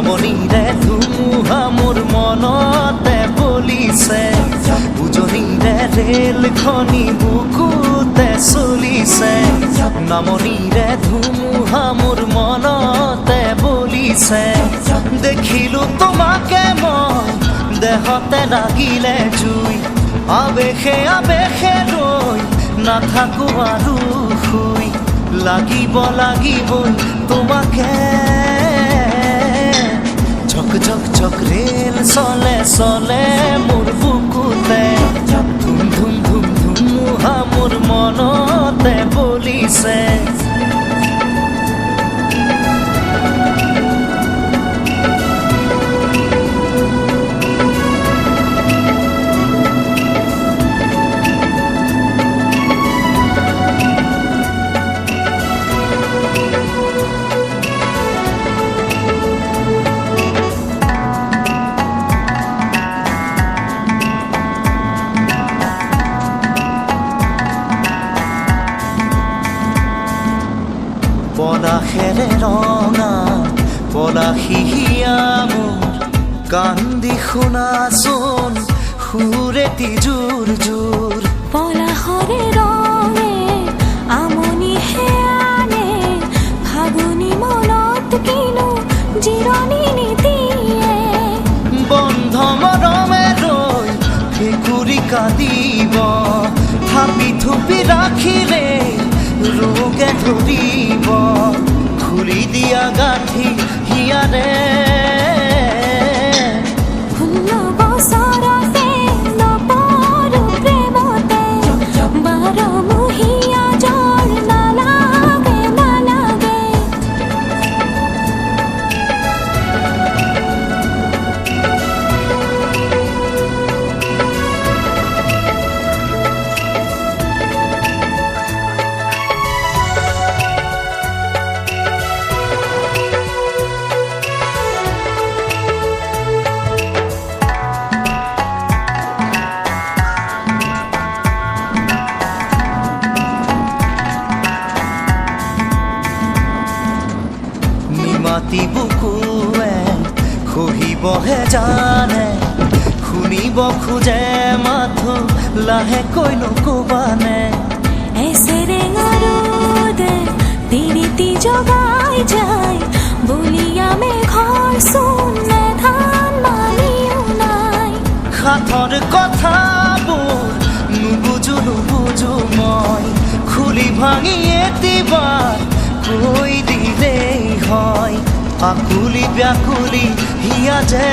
নামনিৰে ধুমুহা মোৰ মনতে বলিছে, উজনিৰে ৰেলখনি বুকুতে চলিছে। নামনিৰে ধুমুহা মোৰ মনতে বলিছে, দেখিলো তোমাকে মই দেহতে লাগিলে জুই। আবেশে আবেশে ৰৈ নাথাকো আৰু শুই, লাগিবই তোমাকে। ঝক ঝক ঝক ৰেল চলে চলে মোৰ বুকুতে, ধুম ধুম ধুম ধুমুহা মোৰ মনতে বলিছে। পলাশেৰে ৰঙা পলাশিয়া মোৰ, কান্দি শুনাচোন সুৰেতি জোৰ জোৰ। পলাশৰে ৰঙে আমনিহে আনে, ফাগুনি মনত কিনো জিৰণি নিদিয়ে। বন্ধ মৰমে ৰৈ ভেকুৰি কান্দিব, থাপি থুপি ৰাখিলে ৰোগে ধৰিব। খুলি দিয়া গাঁঠি হিয়াৰে মাতি বুকুৱে খহিবহে জানে, শুনিব খোজে মাথো লাহেকৈ নকবানে। এসেৰেঙা ৰ'দে তিৰিতি জগাই যায়, বলিয়া মেঘৰ চোনে ধান মানিও নাই। সাথৰ কথাবোৰ নুবুজো মই, খুলি ভাঙি এটিবাৰ কৈ দিলেই হয়। আকুলি ব্যাকুলি হিয়া যে